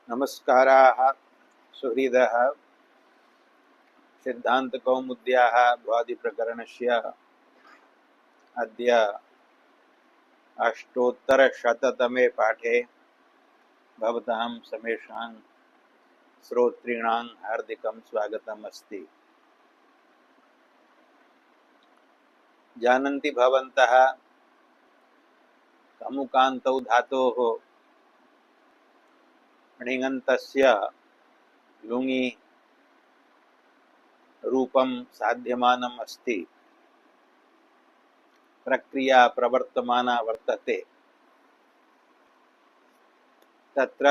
नमस्काराः सुहृदः। सिद्धान्तकौमुद्याः भ्वादिप्रकरणस्य अद्य अष्टोत्तरशततमे पाठे भवतां समेषां श्रोतॄणां हार्दिकं स्वागतम् अस्ति। जानन्ति भवन्तः कमुकान्तौ धातोः णिङन्तस्य लुङि रूपं साध्यमानम् अस्ति, प्रक्रिया प्रवर्तमाना वर्तते। तत्र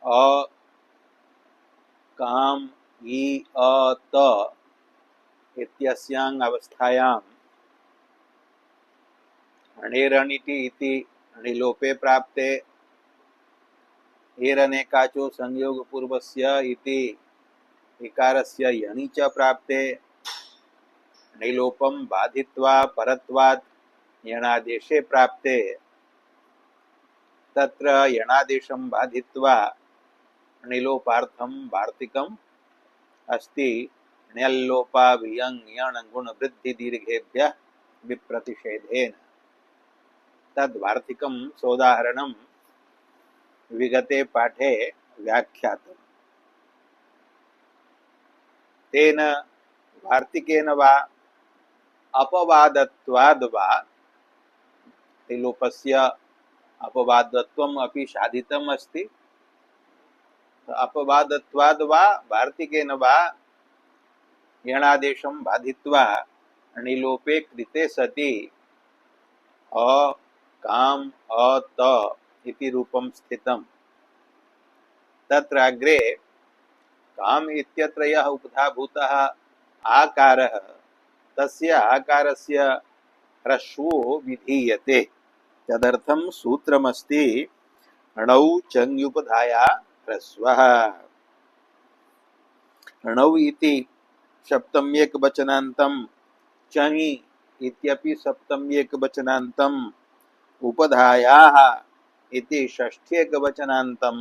अ काम इ अ त इत्यस्याम् अवस्थायां णेरनिटि इति णिलोपे प्राप्ते एरनेकाचो संयोगपूर्वस्य इति इकारस्य यणि च प्राप्ते णिलोपं बाधित्वा परत्वात् यणादेशे प्राप्ते तत्र यणादेशं बाधित्वा णिलोपार्थं वार्तिकम् अस्ति। ण्यल्लोपा वियङ् यण् गुणवृद्धि दीर्घेभ्यः विप्रतिषेधेन। तद्वार्तिकं सोदाहरणं विगते पाठे व्याख्यातम्। तेन वार्तिकेन वा अपवादत्वाद् वा णिलोपस्य अपवादत्वम् अपि साधितम् अस्ति। अपवादत्वाद् वा वार्तिकेन वा यणादेशं बाधित्वा णिलोपे कृते सति अ काम अ त इति रूपं स्थितम्। तत्र अग्रे काम इत्यत्र यः उपधाभूतः आकारः तस्य आकारस्य ह्रस्वो विधीयते। तदर्थं सूत्रमस्ति णौ चङ्युपधाया ह्रस्वः। णौ इति सप्तम्येकवचनान्तं चङि इत्यपि सप्तम्येकवचनान्तम् उपधायाः इति षष्ठ्येकवचनान्तं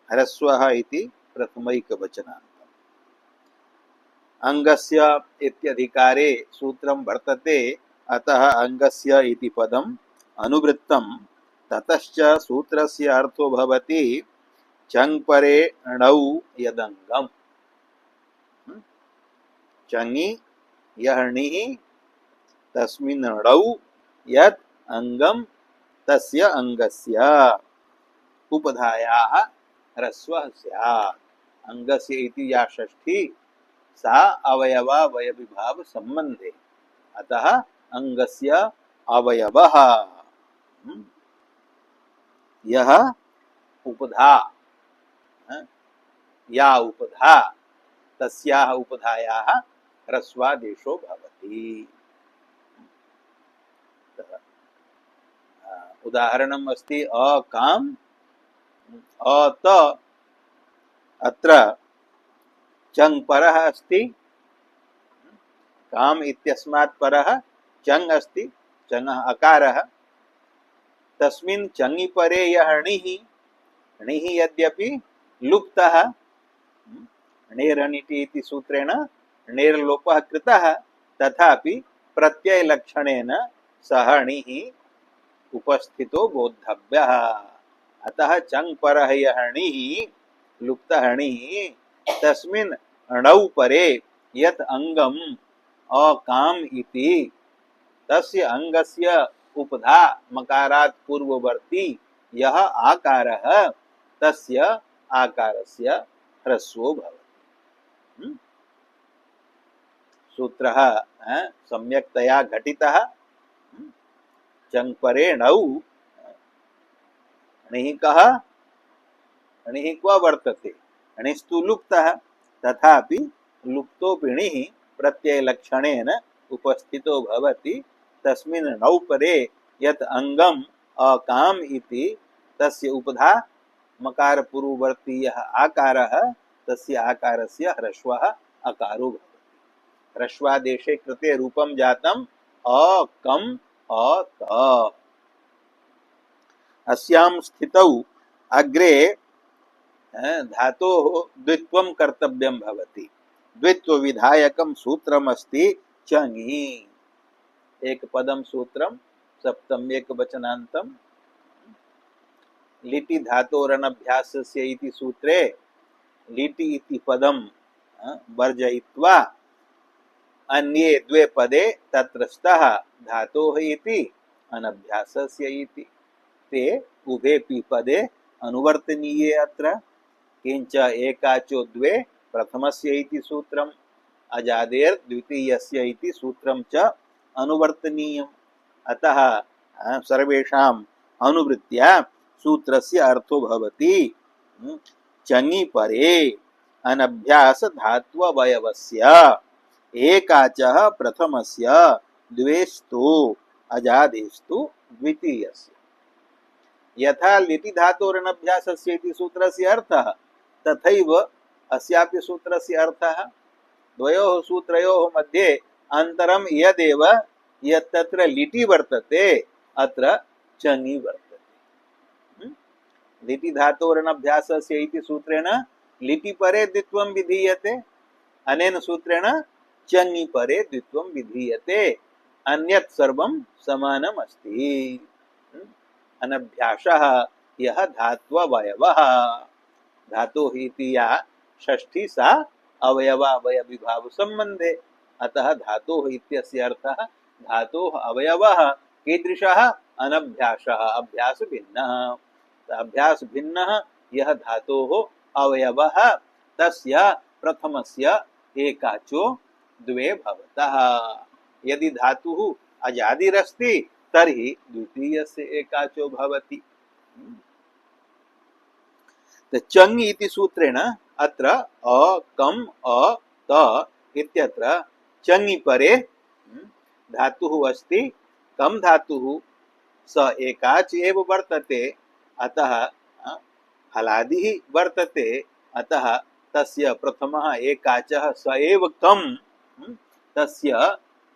ह्रस्वः इति प्रथमैकवचनान्तम्। अंगस्य इत्यधिकारे सूत्रं वर्तते, अतः अंगस्य इति पदम् अनुवृत्तं। ततश्च सूत्रस्य अर्थो भवति चङ् परे णौ यदङ्गम्। चङि यः णिः तस्मिन् णौ यत् अंगम् तस्य अंगस्य उपधायाः ह्रस्वः स्यात्। अंगस्य इति या षष्ठी सा अवयवावयविभाव संबंधे, अतः अंगस्य अवयवः। यह उपधा या उपधा तस्याः उपधायाः ह्रस्वादेशो भवति। उदाहरणम् अस्ति अकाम अत। अत्र चङ् परः अस्ति, काम इत्यस्मात् परः चङ् अस्ति, चङः अकारः। तस्मिन् चङि परे यः णिः, णिः यद्यपि लुप्तः, णेरनिटि इति सूत्रेण णेर्लोपः कृतः, तथापि प्रत्ययलक्षणेन सः णिः उपस्थितो बोद्धव्यः। अतः चङ् परः यः णिः, लुप्तः णिः, तस्मिन् णौ परे यत् अंगम् अकाम इति तस्य अंगस्य उपधा मकारात् पूर्ववर्ती यः आकारः तस्य आकारस्य ह्रस्वो भवति। सूत्रः सम्यक्तया घटितः। चङ् परे णौ णिः कः, णिः क्व वर्तते, णिस्तु लुप्तः, तथापि लुप्तोऽपि णिः प्रत्ययलक्षणेन उपस्थितो भवति। तस्मिन् णौ परे यत् अंगम् अकाम इति तस्य उपधा मकार पूर्ववर्ती यः आकारः तस्य आकारस्य ह्रस्वः अकारो भवति। ह्रस्वादेशे कृते रूपं जातम् अकम् अत। अस्यां स्थितौ अग्रे धातोः द्वित्वं कर्तव्यं भवति। द्वित्व विधायकं सूत्रमस्ति चङि। एक पदम सूत्रम सप्तम एक वचनांतम लिटि धातोरनभ्यासस्य इति सूत्रे लिटि इति पदम वर्जयित्वा अन्ये द्वे पदे तत्र स्तः धातोः इति अनभ्यासस्य इति ते उभेपि पदे अनुवर्तनीये अत्र। किंच एकाचो द्वे प्रथमस्य इति सूत्रम् अजादेर् द्वितीयस्य इति सूत्रं च अनुवर्तनीयम्। अतः सर्वेषाम् अनुवृत्त्या सूत्रस्य अर्थो भवति चङि परे अनभ्यास धात्ववयवस्य एकाचः प्रथमस्य द्वेस्तु अजादेस्तु द्वितीयस्य। यथा लिटि धातोरनभ्यासस्य इति सूत्रस्य अर्थः तथैव अस्यापि सूत्रस्य अर्थः। द्वयोः सूत्रयोः मध्ये अन्तरं यदेव यत् तत्र लिटि वर्तते अत्र चङि वर्तते। लिटि धातोरनभ्यासस्य इति सूत्रेण लिटि परे द्वित्वं विधीयते, अनेन सूत्रेण चङि परे द्वित्वं विधीयते, अन्यत् सर्वं समानम् अस्ति। अनभ्यासः यः धात्ववयवः, धातुः इति या षष्ठी सा अवयवावयविभाव संबंधे, अतः धातुः इत्यस्य अर्थः धातोः अवयवः कीदृशः अनभ्यासः, अभ्यास भिन्नः। अभ्यास भिन्नः यः धातोः अवयवः तस्य प्रथमस्य एकाचो द्वे भवतः। यदि धातुः अजादिरस्ति तर्हि द्वितीयस्य एकाचो भवति। चङि इति सूत्रेण अत्र अ कम अ त इत्यत्र चङि परे धातुः अस्ति, कम धातुः स एकाच एव वर्तते, अतः हलादिः वर्तते, अतः तस्य प्रथमः एकाचः स एव कम, तस्य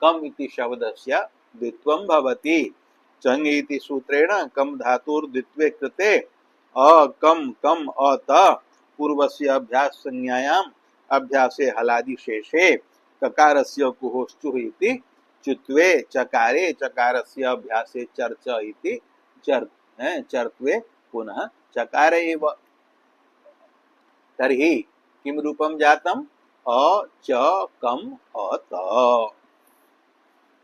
कम इति शब्दस्य द्वित्वं भवति। चङि इति सूत्रेण कम धातुर्द्वित्वे कृते अ कम कम अ त पूर्वस्य अभ्यास संज्ञायाम् अभ्यासे हलादि शेषे ककारस्य कुहोश्चुः इति चुत्वे चकारे चकारस्य अभ्यासे चर्च इति चर्त्वे पुनः चकार एव। तर्हि किं रूपं जातम् अ च कम अ त।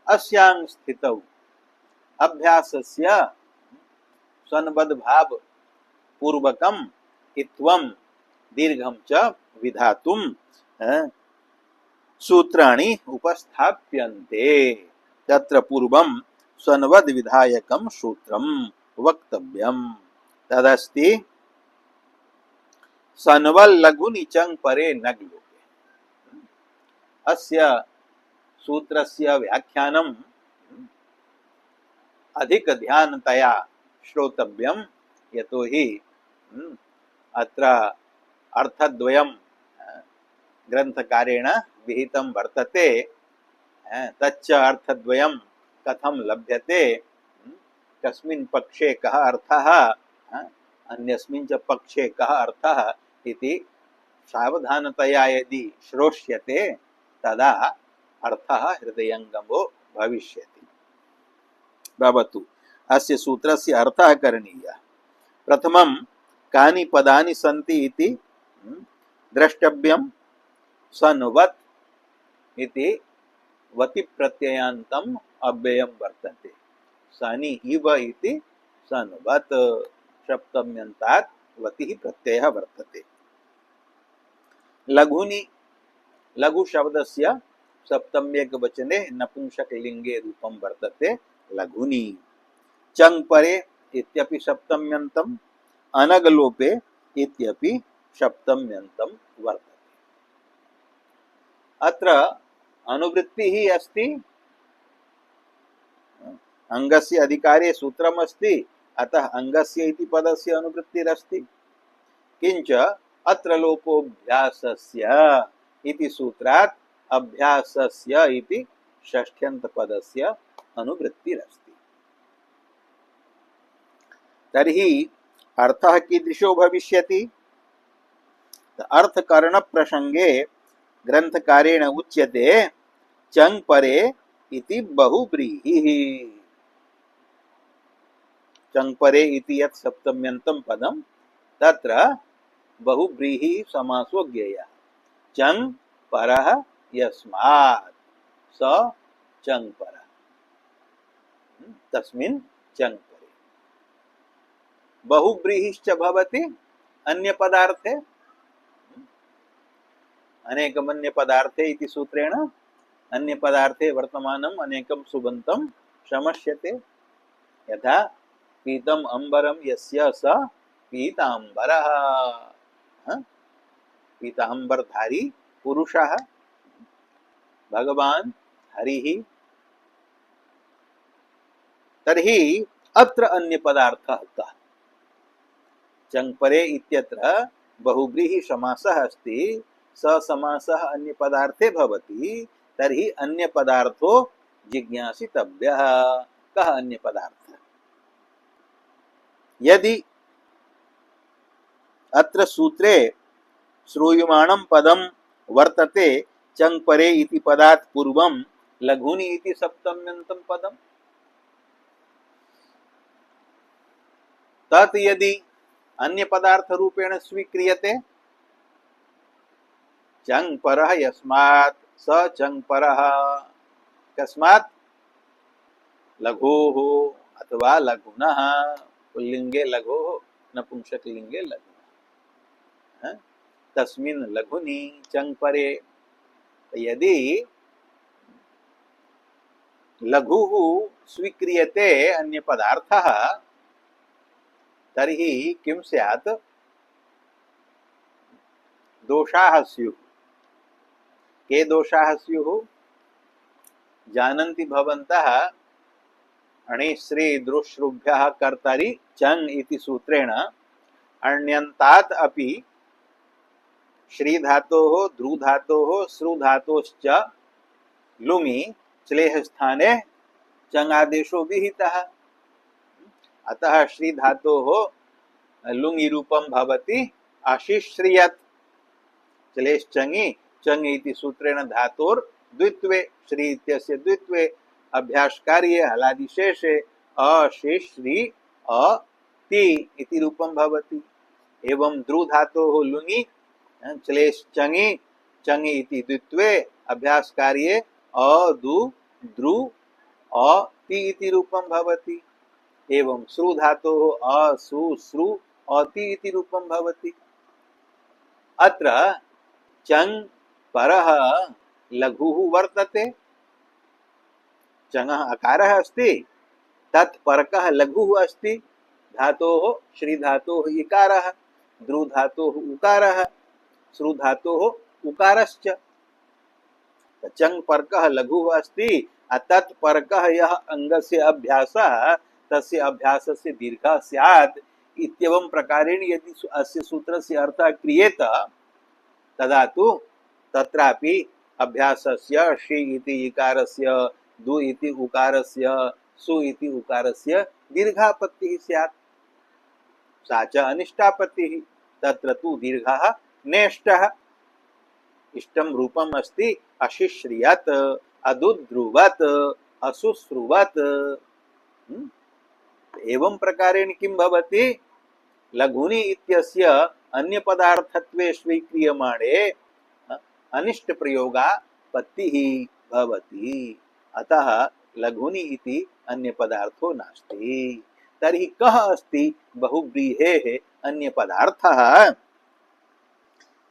अस्यां स्थितौ अभ्यासस्य सन्बद्ध भाव पूर्वकम् इत्वं दीर्घं च विधातुं सूत्राणि उपस्थाप्यन्ते। तत्र पूर्वं सन्वद् विधायकं सूत्रं वक्तव्यम्। तदस्ति सन्वल् लघुनि चङ् परे नग् लोके। अस्य सूत्रस्य व्याख्यानं अधिक ध्यानतया श्रोतव्यं, यतोहि अत्र अर्थद्वयं ग्रंथकारेण विहितं वर्तते। तच्च अर्थद्वयं कथं लभ्यते, कस्मिन् पक्षे कः अर्थः, अन्यस्मिन् च पक्षे कः अर्थः इति सावधानतया यदि श्रोष्यते तदा अर्थः हृदयङ्गमो भविष्यति। भवतु अस्य सूत्रस्य अर्थः करणीयः। प्रथमं कानि पदानि सन्ति इति द्रष्टव्यं। सन्वत् इति वति प्रत्ययान्तम् अव्ययं वर्तते। सनि इव इति सन्वत् सप्तम्यन्तात् वतिः प्रत्ययः वर्तते। लघुनि, लघु शब्दस्य सप्तम्यक वचने नपुंसकलिङ्गे रूपं वर्तते लघुनि। चङ् परे इत्यपि सप्तम्यन्तम्, अनगलोपे इत्यपि सप्तम्यन्तं वर्तते। अत्र अनुवृत्तिः अस्ति, अङ्गस्य अधिकारे सूत्रम् अस्ति, अतः अङ्गस्य इति पदस्य अनुवृत्तिरस्ति। किञ्च अत्र लोपोऽभ्यासस्य इति सूत्रात् अभ्यासस्य इति षष्ठ्यन्तपदस्य अनुवृत्तिरस्ति। तर्हि अर्थः कीदृशो भविष्यति? अर्थकरण प्रसंगे ग्रंथकारेण उच्यते चंग परे इति बहुब्रीहिः। चंग परे इति यत् सप्तम्यन्तं पदं तत्र बहुब्रीहि समासो ज्ञेयः। चंग परः यस्मात् स चंग परः तस्मिन् चंग परे। बहुब्रीहिश्च भवति अन्य पदार्थे अनेकमन्य पदार्थे इति सूत्रेण अन्य पदार्थे वर्तमानम् अनेकं सुबन्तं शमस्यते। यथा पीतम अंबरम यस्य स पीतांबरः। पीतांबरधारी पुरुषः भगवान् हरिः। तर्हि अत्र अन्य पदार्थः कः? चंग परे इत्यत्र बहुव्रीहि समासः अस्ति। स समासः अन्य पदार्थे भवति। तर्हि अन्य पदार्थो जिज्ञासितव्यः। कः अन्य पदार्थः? यदि अत्र सूत्रे श्रूयमाणं पदं वर्तते चंग परे इति पदात् पूर्वं लघुनि इति सप्तम्यन्तं पदं, तत् यदि अन्य पदार्थ रूपेण स्वीक्रियते चंग परः यस्मात् स चंग परः कस्मात् लघोः अथवा लघुनः। पुल्लिंगे लघोः नपुंसकलिंगे लघुनः तस्मिन् लघुनि चंग परे। यदि लघुः स्वीक्रियते अन्य पदार्थः तर्हि किं स्यात्? दोषाः स्युः। के दोषाः स्युः? जानन्ति भवन्तः अणिश्री दृश्रुभ्यः कर्तरि चंग इति सूत्रेण अण्यन्तात् अपि श्री धातोः ध्रु धातोः श्रु धातोश्च लुङि श्लेष स्थाने चंग आदेशो विहितः। अतः श्री धातोः लुङि रूपं भवति अशिश्रियत्। श्लेष चङि चंग इति सूत्रेण धातोर् द्वित्वे श्री इत्यस्य द्वित्वे अभ्यास कार्ये हलादिशेषे अशिश्री अति इति रूपं भवति। एवं ध्रु धातोः लुङि श्लेष चङि चङि इति द्वित्वे अभ्यास कार्ये अदु ध्रु अति इति रूपं भवति। एवं श्रु धातोः असु श्रु अति इति रूपं भवति। अत्र चंग परः लघुः वर्तते। चंगः अकारः अस्ति तत् परकः लघुः अस्ति। धातोः श्री धातोः इकारः ध्रु धातोः उकारः श्रु धातोः उकारश्च। चंग परकः लघुः अस्ति। तत् परकः यः अंगस्य अभ्यासः तस्य अभ्यासस्य दीर्घः स्यात् इत्येवं प्रकारेण यदि अस्य सूत्रस्य अर्थः क्रियेत तदा तु तत्रापि अभ्यासस्य षि इति इकारस्य दु इति उकारस्य सु इति उकारस्य दीर्घापत्तिः स्यात्। सा च अनिष्टापत्तिः। तत्र तु दीर्घः नेष्टः। इष्टं रूपम् अस्ति अशिश्रियत् अदुद्रुवत् असुश्रुवत्। एवं प्रकारेण किं भवति? लघुनि इत्यस्य अन्य पदार्थत्वे स्वीक्रियमाणे अनिष्ट प्रयोगापत्तिः भवति। अतः लघुनि इति अन्य पदार्थो नास्ति। तर्हि कः अस्ति बहुव्रीहेः अन्य पदार्थः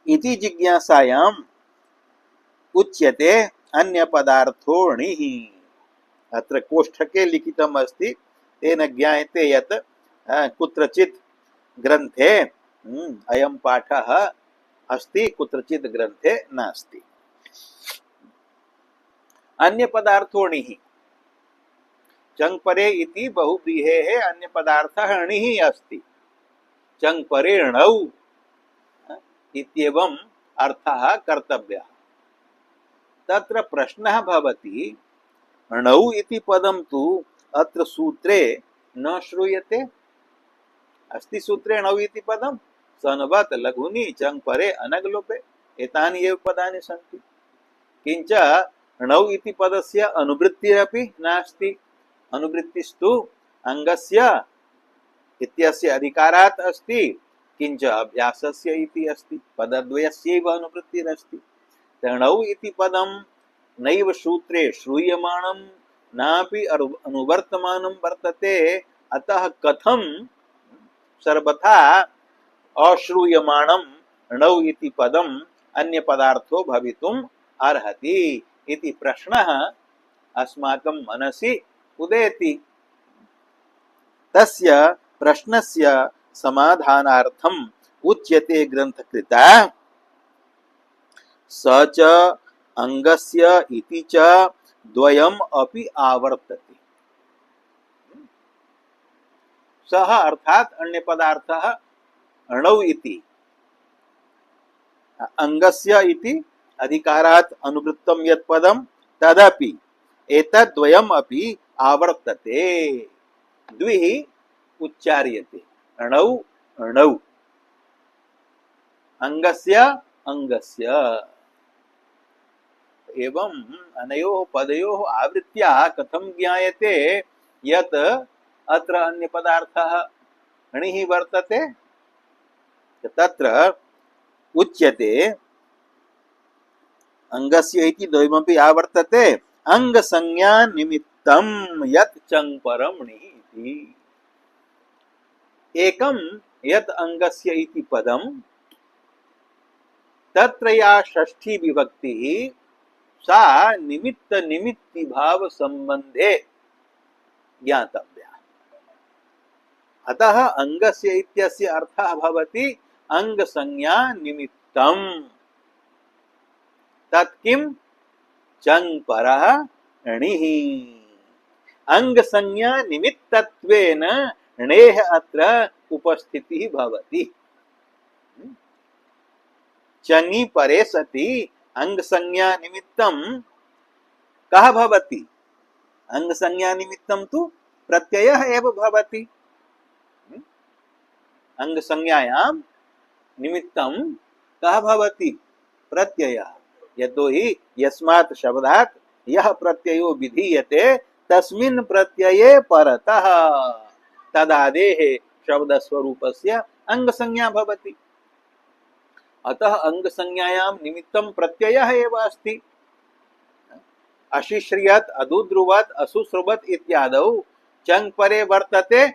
इति जिज्ञासायाम् उच्यते अन्य पदार्थोऽणिः। अत्र कोष्ठके लिखितम् अस्ति। तेन ज्ञायते यत् कुत्रचित् ग्रन्थे अयं पाठः अस्ति, कुत्रचित् ग्रन्थे नास्ति। अन्य पदार्थोऽणिः चंग परे इति बहुव्रीहेः अन्य पदार्थः अणिः अस्ति। चंग परेणौ इत्येवम् अर्थः कर्तव्यः। तत्र प्रश्नः भवति अणौ इति पदं तु अत्र सूत्रे न श्रूयते। अस्ति सूत्रे णौ इति पदं सनवत् लघुनि चङ् परे अनग्लोपे एतानि एव पदानि सन्ति। किञ्च णौ इति पदस्य अनुवृत्तिरपि नास्ति। अनुवृत्तिस्तु अङ्गस्य इत्यस्य अधिकारात् अस्ति, किञ्च अभ्यासस्य इति अस्ति। पदद्वयस्यैव अनुवृत्तिरस्ति। णौ इति पदं नैव सूत्रे श्रूयमाणं नापि अनुवर्तमानं वर्तते। अतः कथं सर्वथा अश्रूयमाणं णौ इति पदम् अन्य पदार्थो भवितुम् अर्हति इति प्रश्नः अस्माकं मनसि उदेति। तस्य प्रश्नस्य समाधानार्थम् उच्यते ग्रन्थकृता स च अंगस्य इति च द्वयम् अपि आवर्तते। सः अर्थात अन्य पदार्थः णौ इति अंगस्य इति अधिकारात् अनुवृत्तं यत् पदं तदपि एतद्द्वयम् अपि आवर्तते। द्विः उच्चार्यते णौ णौ अंगस्य अंगस्य। एवं अनयोः पदयोः आवृत्त्या कथं ज्ञायते यत् अत्र अन्य पदार्थः णिः वर्तते। तत्र उच्यते अंगस्य इति द्वयमपि आवर्तते अंगसंज्ञा निमित्तं यत् चङ् परं णिः इति। एकं यत् अंगस्य इति पदं तत्र या षष्ठी विभक्तिः सा निमित्त निमित्ति भाव संबंधे ज्ञातव्या। अतः अंगस्य इत्यस्य अर्थः भवति अंग संज्ञा निमित्तम्। तत् किं चङ् परः णिः। अंग संज्ञा निमित्तत्वेन णेः अत्र उपस्थितिः भवति। चङि परे सति अंग संज्ञा निमित्तं कः भवति। अंग संज्ञा निमित्तं तु प्रत्ययः एव भवति। अंग संज्ञायां निमित्तं कः भवति प्रत्ययः। यतोहि यस्मात् शब्दात् यः प्रत्ययो विधीयते तस्मिन् प्रत्यये परतः तदादेः शब्दस्वरूपस्य अंग संज्ञा भवति। अतः अंग संज्ञायां निमित्तं प्रत्ययः एव अस्ति। अशिश्रियत् अदुद्रुवत् असुश्रुवत् इत्यादौ चङ् परे वर्तते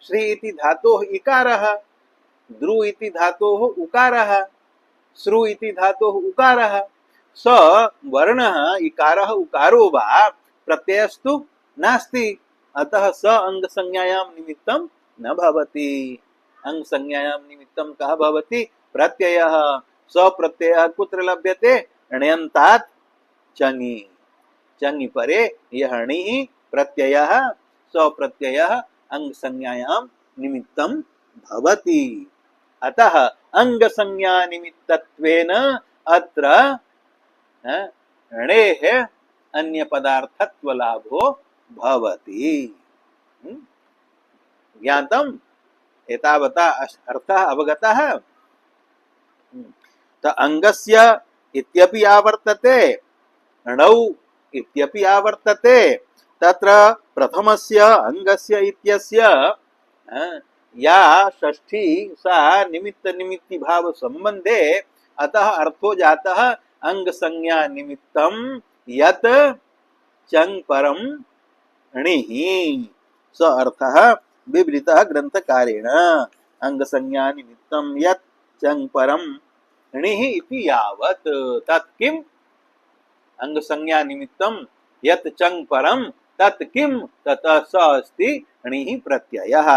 श्री इति धातोः इकारः, द्रु इति धातोः उकारः, श्रु इति धातोः उकारः। स वर्णः इकारः उकारो वा प्रत्ययस्तु नास्ति। अतः स अंग संज्ञायां निमित्तं न भवति। अंग संज्ञायां निमित्तं कः भवति प्रत्ययः। स प्रत्ययः कुत्र लभ्यते ण्यन्तात् चङि। चङि परे यः णिः प्रत्ययः स प्रत्ययः अंग संज्ञायां निमित्तं भवति। अतः अंग संज्ञा निमित्तत्वेन अत्र णेः अन्य पदार्थत्व लाभो भवति। ज्ञातम् एतावता अर्थः अवगतः। त अंगस्य इत्यपि आवर्तते णौ इत्यपि आवर्तते। तत्र प्रथमस्य अंगस्य इत्यस्य या षष्ठी सा निमित्त निमित्ति भाव संबंधे। अतः अर्थो जातः अंग संज्ञा निमित्तं यत् चङ् परं णिः। स अर्थः विवृतः ग्रंथकारेण। अंग संज्ञा निमित्तं यत् चङ् परं णिः इति यावत्। तत् किम् अंग संज्ञा निमित्तं यत् चङ् परं तत् किम् ततः स अस्ति णिः प्रत्ययः।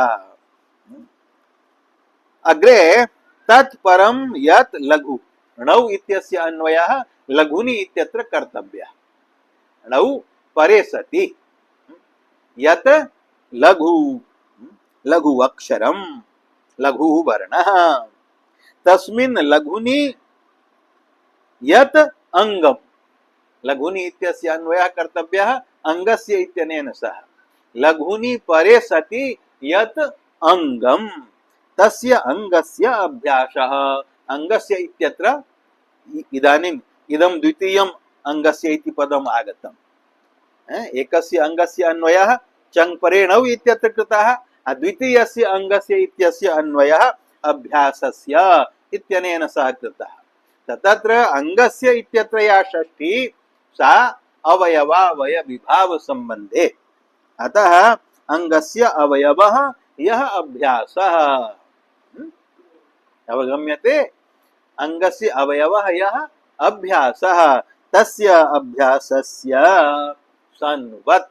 अग्रे तत् परं यत् लघु। णौ इत्यस्य अन्वयः लघुनि इत्यत्र कर्तव्यः। णौ परे सति यत् लघु लघु अक्षरं लघु वर्णः तस्मिन् लघुनि यत् अंगम्। लघुनि इत्यस्य अन्वयः कर्तव्यः अंगस्य इत्यनेन सह। लघुनि परे सति यत् अंगम् तस्य अंगस्य अभ्यासः। अंगस्य इत्यत्र इदानीम् इदं द्वितीयम् अंगस्य इति पदम् आगतम्। एकस्य अंगस्य अन्वयः चङ् परे णौ इत्यत्र कृतः, द्वितीयस्य अंगस्य इत्यस्य अन्वयः अभ्यासस्य इत्यनेन सह कृतः। तत्र अंगस्य इत्यत्र या षष्ठी सा अवयवावय विभाव संबंधे, अतः अंगस्य अवयवः यः अभ्यासः। अवगम्यते? अंगस्य अवयवः यः अभ्यासः तस्य अभ्यासस्य सन्वत्,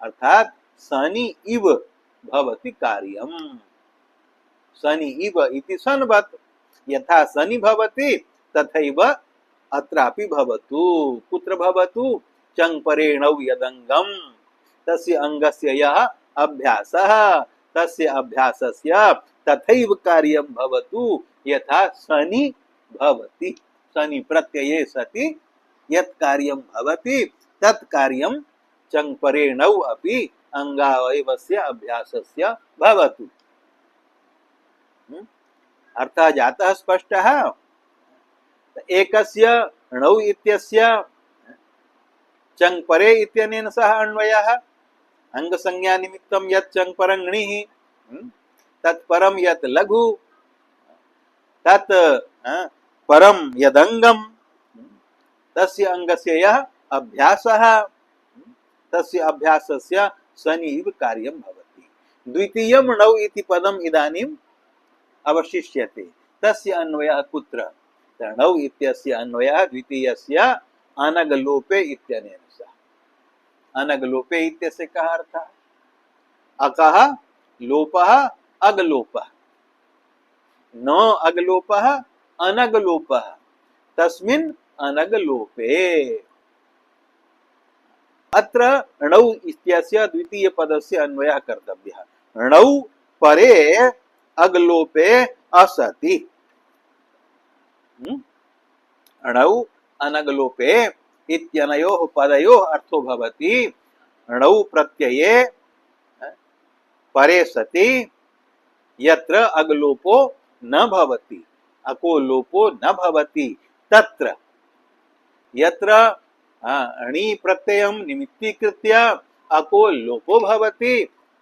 अर्थात सनि इव भवति कार्यम्। सनि इव इति सन्वत्, यथा सनि भवति तथैव अत्रापि भवतु। कुत्र भवतु? चङ् परे णौ यदङ्गम् तस्य अंगस्य यः अभ्यासः तस्य अभ्यासस्य तथैव कार्यं भवतु यथा सनि भवति। सनि प्रत्यये सति यत् कार्यं भवति तत् कार्यं चङ् परे णौ अपि अंगावयवस्य अभ्यासस्य भवतु। अर्थः जातः स्पष्टः? एकस्य णौ इत्यस्य चङ् परे इत्यनेन सह अन्वयः अंगसंज्ञा निमित्तं यत् चङ् परं णिः तत् परं यत् लघु तत् परं यदङ्गं तस्य अंगस्य यः अभ्यासः तस्य अभ्यासस्य सनि इव कार्यं भवति। द्वितीयं णौ इति पदम् इदानीम् अवशिष्यते। तस्य अन्वयः कुत्र? णौ इत्यस्य अन्वयः द्वितीयस्य अनगलोपे इत्यनेन सह। अनगलोपे इत्यस्य कः अर्थः? अकः लोपः अगलोपः, न अगलोपः अनगलोपः, तस्मिन् अनगलोपे। अत्र णौ इत्यस्य द्वितीय पदस्य अन्वयः कर्तव्यः। णौ परे अगलोपे असति। णौ अनगलोपे इत्यनयोः पदयोः अर्थो भवति णौ प्रत्यये परे सति यत्र अगलोपो न भवति, अको लोपो न भवति, तत्र यत्र णि प्रत्ययं निमित्तीकृत्य अको लोपो भवति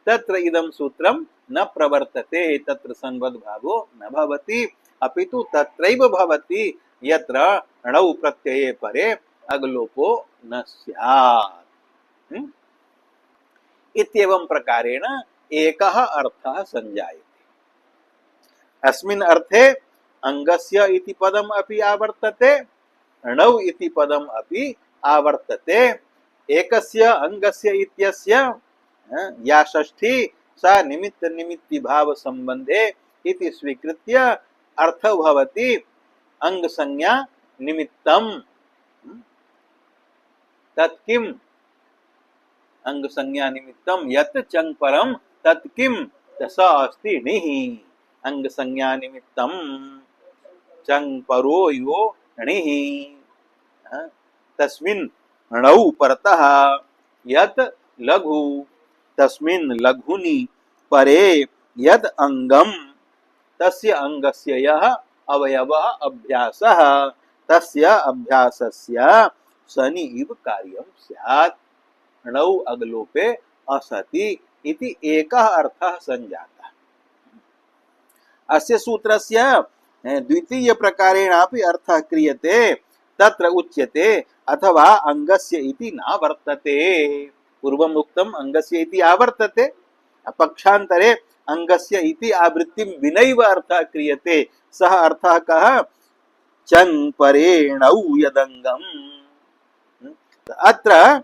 तत्र इदं सूत्रं न प्रवर्तते, तत्र संवद्भावो न भवति, अपितु तत्रैव भवति यत्र णौ प्रत्यये परे अगलोपो न स्यात्। इत्येवं प्रकारेण एकः अर्थः संजायते। अस्मिन् अर्थे अंगस्य इति पदम् अपि आवर्तते, णौ इति पदम् अपि आवर्तते। एकस्य अंगस्य इत्यस्य या षष्ठी सा निमित्त निमित्ति भाव संबंधे इति स्वीकृत्य अर्थ भवति अंग संज्ञा निमित्तम्। तत् किम्? अंग संज्ञा निमित्तं यत् चङ् परं तत् किम्? स अस्ति णिः। अंग संज्ञा निमित्तं चङ् परो यो णिः, तस्मिन् णौ परतः यत् लघु तस्मिन् लघुनि परे यद् अंगम् तस्य अंगस्य यः अवयवः अभ्यासः तस्य अभ्यासस्य सनि इव कार्यं स्यात्। णौ अगलोपे असति इति एकः अर्थः संजातः। अस्य सूत्रस्य द्वितीय प्रकारेणापि अर्थः क्रियते। तत्र उच्यते अथवा अंगस्य इति न वर्तते। पूर्वम् उक्तम् अंगस्य इति आवर्तते, पक्षान्तरे अंगस्य इति आवृत्तिं विनैव अर्थः क्रियते। सः अर्थः कः? चङ् परे णौ यदङ्गम्। अत्र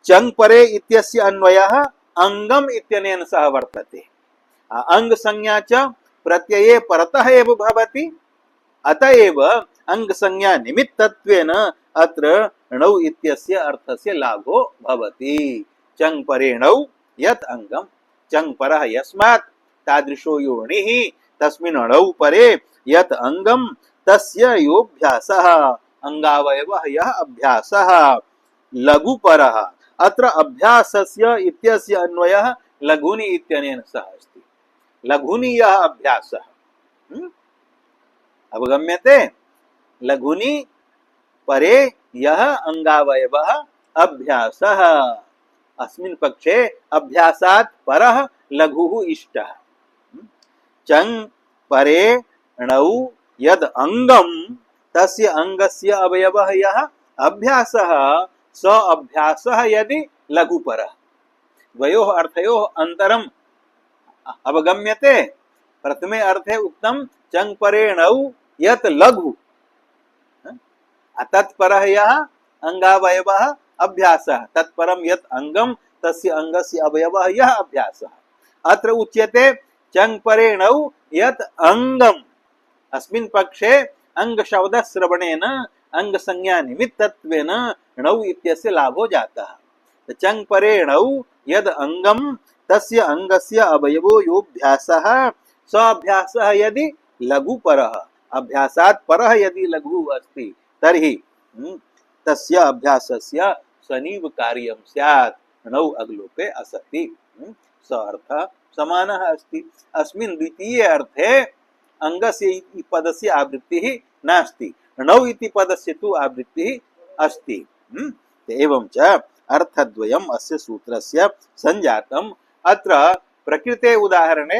चङ् परे इत्यस्य अन्वयः अंगम् इत्यनेन सह वर्तते। अंग संज्ञा च प्रत्यये परतः एव भवति, अतएव अंग संज्ञा निमित्तत्वेन अत्र णौ इत्यस्य अर्थस्य लाभो भवति। चङ् परे णौ यत् अंगम्, चङ् परः यस्मात् तादृशो यो णिः तस्मिन् णौ परे यत् अंगम् तस्य योऽभ्यासः अंगावयवः यः अभ्यासः लघुपरः। अत्र अभ्यासस्य इत्यस्य अन्वयः लघुनि इत्यनेन सह अस्ति। लघुनि यः अभ्यासः अवगम्यते। लघुनि परे यः अंगावयवः अभ्यासः। अस्मिन् पक्षे अभ्यासात् परः लघुः इष्टः। चङ् परे णौ यद् अंगम तस्य अंगस्य अवयवः यः अभ्यासः स अभ्यासः यदि लघुपरः। द्वयोः अर्थयोः अन्तरम् अवगम्यते। प्रथमे अर्थे उक्तं चङ् परे णौ यत् लघु तत्परः यः अंगावयवः अभ्यासः तत्परं यत् अंगम तस्य अंगस्य अवयवः यः अभ्यासः। अत्र उच्यते चङ् परे णौ यत् अंगम। अस्मिन् पक्षे अंग शब्द श्रवणेन अंग संज्ञा निमित्तत्वेन णौ इत्यस्य लाभो जातः। चङ् परे णौ यद् अंगम तस्य अंगस्य अवयवो योऽभ्यासः स अभ्यासः यदि लघुपरः। अभ्यासात् परः यदि लघु अस्ति तर्हि तस्य अभ्यासस्य सनीव कार्यं स्यात्। णौ अग्लोपे असति। स अर्थः समानः अस्ति। अस्मिन् द्वितीये अर्थे अंगस्य इति पदस्य आवृत्तिः नास्ति, णौ इति पदस्य तु आवृत्तिः अस्ति। एवं च अर्थद्वयम् अस्य सूत्रस्य सञ्जातम्। अत्र प्रकृते उदाहरणे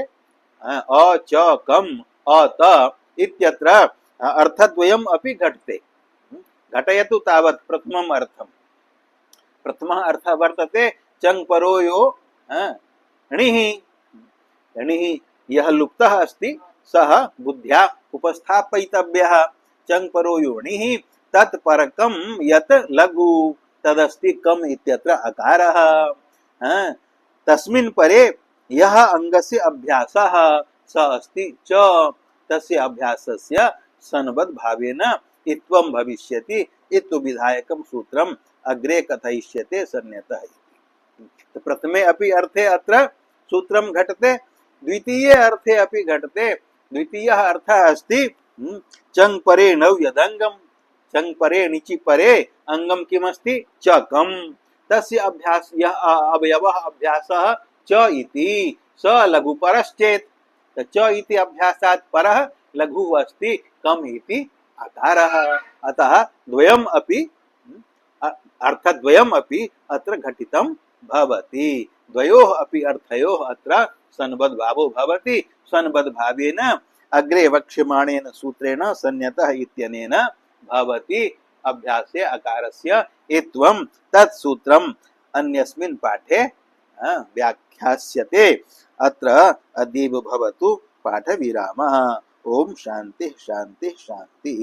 अ च कम् अ त इत्यत्र अर्थद्वयम् अपि घटते। घटयतु तावत् प्रथमम् अर्थम्। प्रथमः अर्थः वर्तते चङ् परो यो णिः। णिः यः लुप्तः अस्ति सः बुद्ध्या उपस्थापयितव्यः। चङ् परो यो णिः तत्परकं यत् लघु तदस्ति कम् इत्यत्र अकारः। तस्मिन् परे यः अंगस्य अभ्यासः स अस्ति च तस्य अभ्यासस्य सन्वद् भावेन इत्वं भविष्यति इत्युविधायकं सूत्रम् अग्रे कथयिष्यते सन्यतः। तो प्रथमे अपि अर्थे अत्र सूत्रं घटते, द्वितीये अर्थे अपि घटते। द्वितीयः अर्थः अस्ति चङ् परे णौ यदङ्गम। चङ् परे णिचि परे अंगम किमस्ति चकम् तस्य अभ्यास यः अवयवः अभ्यासः च इति स लघुपरश्चेत् च इति अभ्यासात् परः लघुः अस्ति कम् इति आकारः। अतः द्वयम् अपि अर्थद्वयम् अपि अत्र घटितं भवति। द्वयोः अपि अर्थयोः अत्र सन्वद्भावो भवति। सन्वद्भावेन अग्रे वक्ष्यमाणेन सूत्रेण सन्यतः इत्यनेन भवति अभ्यासे अकारस्य इत्वं तत् सूत्रम् अन्यस्मिन् पाठे व्याख्यास्यते। अत्र अद्यैव भवतु पाठविरामः। ओम शान्तिः शान्तिः शान्तिः।